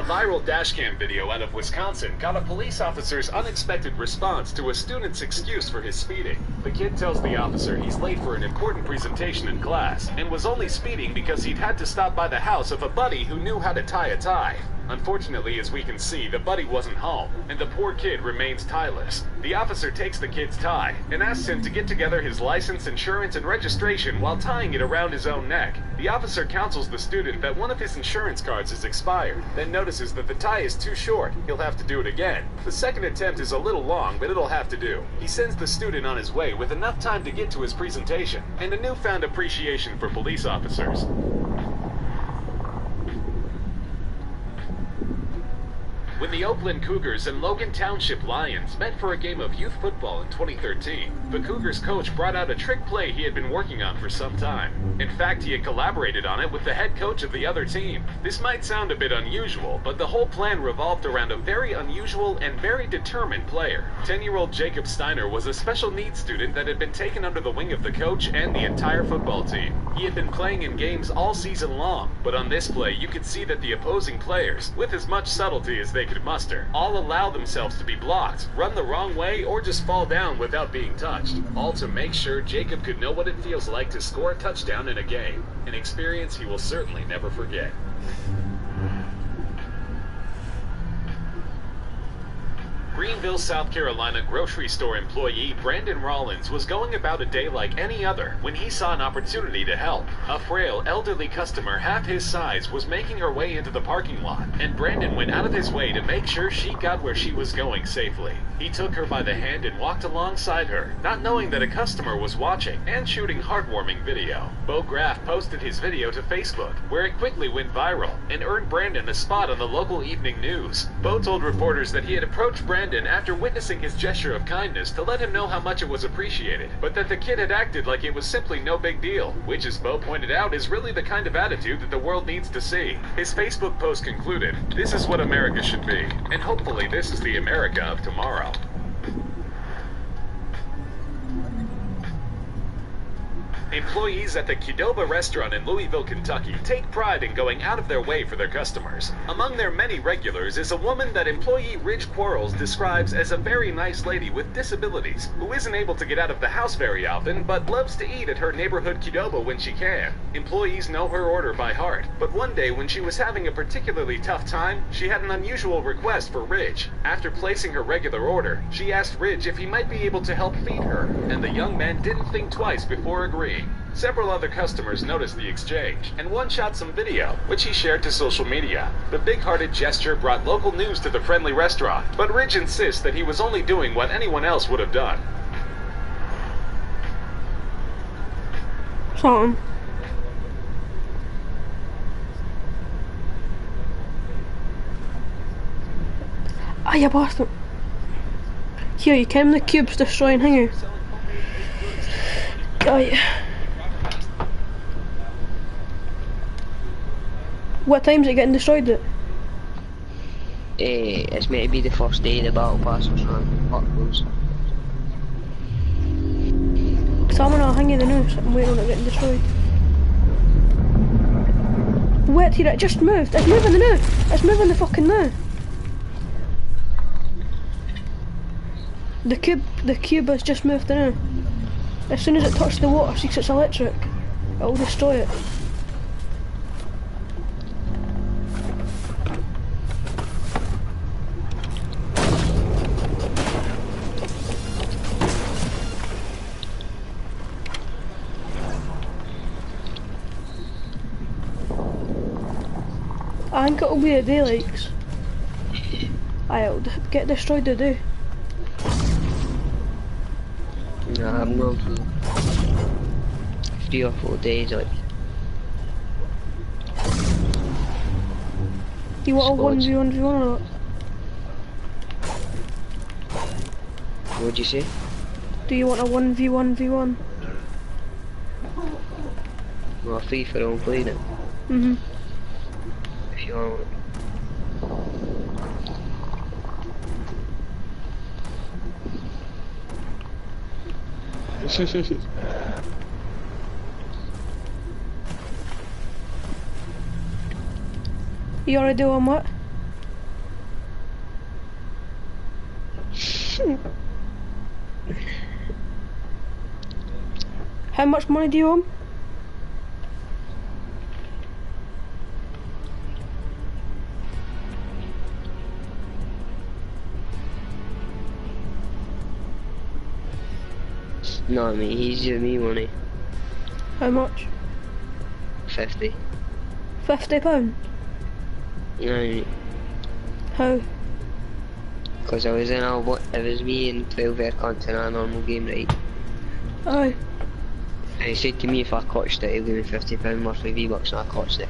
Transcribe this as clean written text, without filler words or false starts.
viral dashcam video out of Wisconsin got a police officer's unexpected response to a student's excuse for his speeding. The kid tells the officer he's late for an important presentation in class and was only speeding because he'd had to stop by the house of a buddy who knew how to tie a tie. Unfortunately, as we can see, the buddy wasn't home, and the poor kid remains tieless. The officer takes the kid's tie and asks him to get together his license, insurance, and registration while tying it around his own neck. The officer counsels the student that one of his insurance cards is expired, then notices that the tie is too short. He'll have to do it again. The second attempt is a little long, but it'll have to do. He sends the student on his way with enough time to get to his presentation, and a newfound appreciation for police officers. When the Oakland Cougars and Logan Township Lions met for a game of youth football in 2013, the Cougars coach brought out a trick play he had been working on for some time. In fact, he had collaborated on it with the head coach of the other team. This might sound a bit unusual, but the whole plan revolved around a very unusual and very determined player. 10-year-old Jacob Steiner was a special needs student that had been taken under the wing of the coach and the entire football team. He had been playing in games all season long, but on this play you could see that the opposing players, with as much subtlety as they could muster, all allow themselves to be blocked, run the wrong way, or just fall down without being touched. All to make sure Jacob could know what it feels like to score a touchdown in a game, an experience he will certainly never forget. Greenville, South Carolina grocery store employee Brandon Rollins was going about a day like any other when he saw an opportunity to help. A frail, elderly customer half his size was making her way into the parking lot, and Brandon went out of his way to make sure she got where she was going safely. He took her by the hand and walked alongside her, not knowing that a customer was watching and shooting heartwarming video. Bo Graff posted his video to Facebook, where it quickly went viral and earned Brandon a spot on the local evening news. Bo told reporters that he had approached Brandon after witnessing his gesture of kindness to let him know how much it was appreciated, but that the kid had acted like it was simply no big deal, which, as Bo pointed out, is really the kind of attitude that the world needs to see. His Facebook post concluded, "This is what America should be, and hopefully this is the America of tomorrow." Employees at the Qdoba restaurant in Louisville, Kentucky take pride in going out of their way for their customers. Among their many regulars is a woman that employee Ridge Quarles describes as a very nice lady with disabilities who isn't able to get out of the house very often but loves to eat at her neighborhood Qdoba when she can. Employees know her order by heart, but one day when she was having a particularly tough time, she had an unusual request for Ridge. After placing her regular order, she asked Ridge if he might be able to help feed her, and the young man didn't think twice before agreeing. Several other customers noticed the exchange, and one shot some video, which he shared to social media. The big-hearted gesture brought local news to the friendly restaurant, but Ridge insists that he was only doing what anyone else would have done. Something. Ah, you bastard. Here, you came the cube's destroying Hingy. Right. What time's it getting destroyed at? It's meant to be the first day of the battle pass or something. Cause I'm gonna hang you the news, I'm waiting on it getting destroyed. Wait here, it just moved, it's moving the now! It's moving the fucking now! The cube has just moved the now. As soon as it touches the water, since it's electric, it will destroy it. I think it'll be a day, likes. It'll get destroyed today. Nah, I'm going for 3 or 4 days, like. You want a 1v1v1 or not? What'd you say? Do you want a 1v1v1? Well, FIFA don't play it. Mhm. If you want it. You already doing what? How much money do you owe him? No, mate, he's due me money. How much? 50. £50? No, How? because I was in a, what, it was me and 12 aircons in a normal game, right? Aye. And he said to me if I clutched it, he'll give me £50 worth of V-Bucks, and I clutched it.